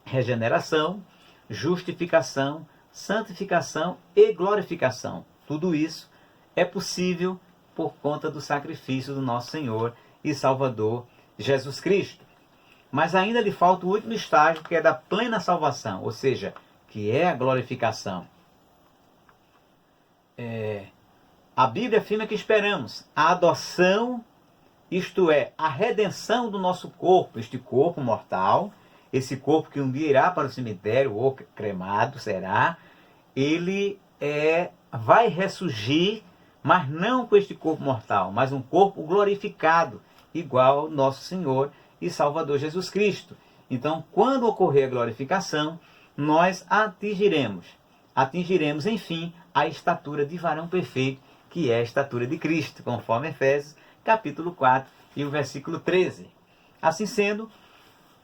A: regeneração, justificação, santificação e glorificação. Tudo isso é possível por conta do sacrifício do nosso Senhor e Salvador Jesus Cristo. Mas ainda lhe falta o último estágio, que é da plena salvação, ou seja, que é a glorificação. A Bíblia afirma que esperamos a adoção, isto é, a redenção do nosso corpo, este corpo mortal, esse corpo que um dia irá para o cemitério ou cremado será, ele vai ressurgir, mas não com este corpo mortal, mas um corpo glorificado, igual ao nosso Senhor e Salvador Jesus Cristo. Então, quando ocorrer a glorificação, nós atingiremos, enfim, a estatura de varão perfeito, que é a estatura de Cristo, conforme Efésios, capítulo 4 e o versículo 13. Assim sendo,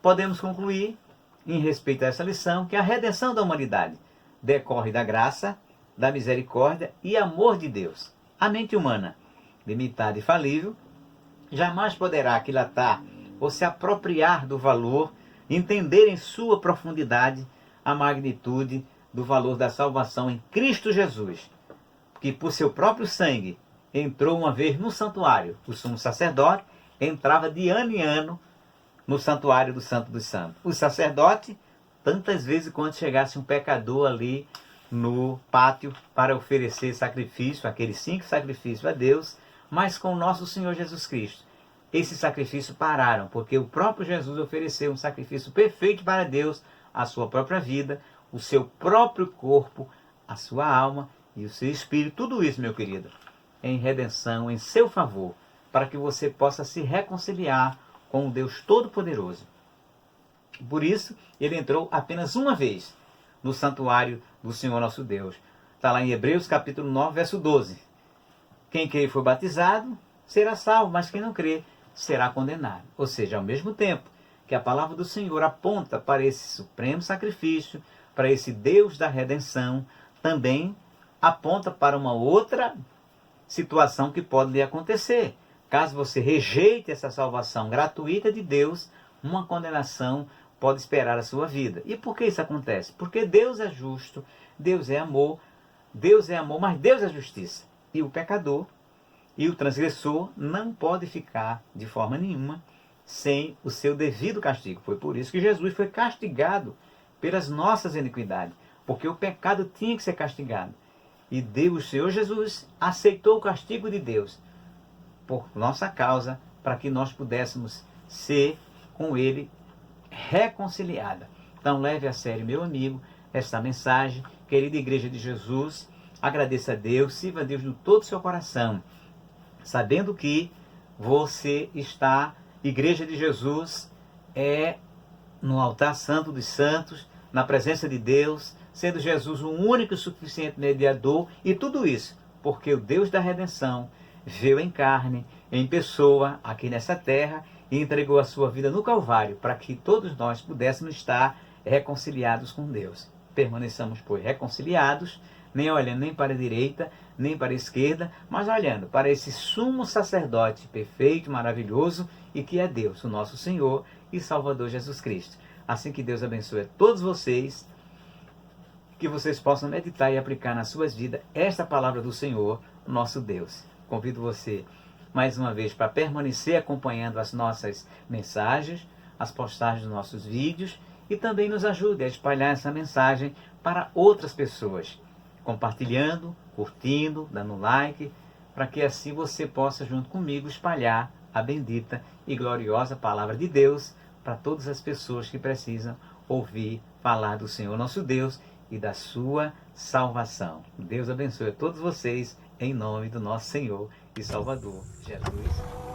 A: podemos concluir, em respeito a essa lição, que a redenção da humanidade decorre da graça, da misericórdia e amor de Deus. A mente humana, limitada e falível, jamais poderá aquilatar ou se apropriar do valor, entender em sua profundidade a magnitude do valor da salvação em Cristo Jesus, que por seu próprio sangue entrou uma vez no santuário. O sumo sacerdote entrava de ano em ano no santuário do Santo dos Santos. O sacerdote, tantas vezes quando chegasse um pecador ali no pátio para oferecer sacrifício, aqueles 5 sacrifícios a Deus, mas com o nosso Senhor Jesus Cristo, esses sacrifícios pararam, porque o próprio Jesus ofereceu um sacrifício perfeito para Deus, a sua própria vida, o seu próprio corpo, a sua alma e o seu espírito, tudo isso, meu querido, em redenção, em seu favor, para que você possa se reconciliar com o Deus Todo-Poderoso. Por isso, ele entrou apenas uma vez no santuário do Senhor nosso Deus. Está lá em Hebreus capítulo 9, verso 12. Quem crê e for batizado será salvo, mas quem não crê será condenado. Ou seja, ao mesmo tempo que a palavra do Senhor aponta para esse supremo sacrifício, para esse Deus da redenção, também aponta para uma outra situação que pode lhe acontecer. Caso você rejeite essa salvação gratuita de Deus, uma condenação pode esperar a sua vida. E por que isso acontece? Porque Deus é justo, Deus é amor, mas Deus é justiça. E o pecador e o transgressor não pode ficar de forma nenhuma sem o seu devido castigo. Foi por isso que Jesus foi castigado pelas nossas iniquidades, porque o pecado tinha que ser castigado. E Deus, o Senhor Jesus, aceitou o castigo de Deus por nossa causa, para que nós pudéssemos ser com Ele reconciliada. Então leve a sério, meu amigo, esta mensagem. Querida Igreja de Jesus, agradeça a Deus, sirva a Deus de todo o seu coração, sabendo que você está, Igreja de Jesus, no altar santo dos santos, na presença de Deus, sendo Jesus o único e suficiente mediador, e tudo isso porque o Deus da redenção veio em carne, em pessoa, aqui nessa terra, e entregou a sua vida no Calvário, para que todos nós pudéssemos estar reconciliados com Deus. Permaneçamos, pois, reconciliados, nem olhando nem para a direita, nem para a esquerda, mas olhando para esse sumo sacerdote perfeito, maravilhoso, e que é Deus, o nosso Senhor e Salvador Jesus Cristo. Assim que Deus abençoe a todos vocês, que vocês possam meditar e aplicar nas suas vidas esta palavra do Senhor, nosso Deus. Convido você mais uma vez para permanecer acompanhando as nossas mensagens, as postagens dos nossos vídeos, e também nos ajude a espalhar essa mensagem para outras pessoas, compartilhando, curtindo, dando like, para que assim você possa junto comigo espalhar a bendita e gloriosa palavra de Deus para todas as pessoas que precisam ouvir falar do Senhor nosso Deus e da sua salvação. Deus abençoe a todos vocês, em nome do nosso Senhor e Salvador Jesus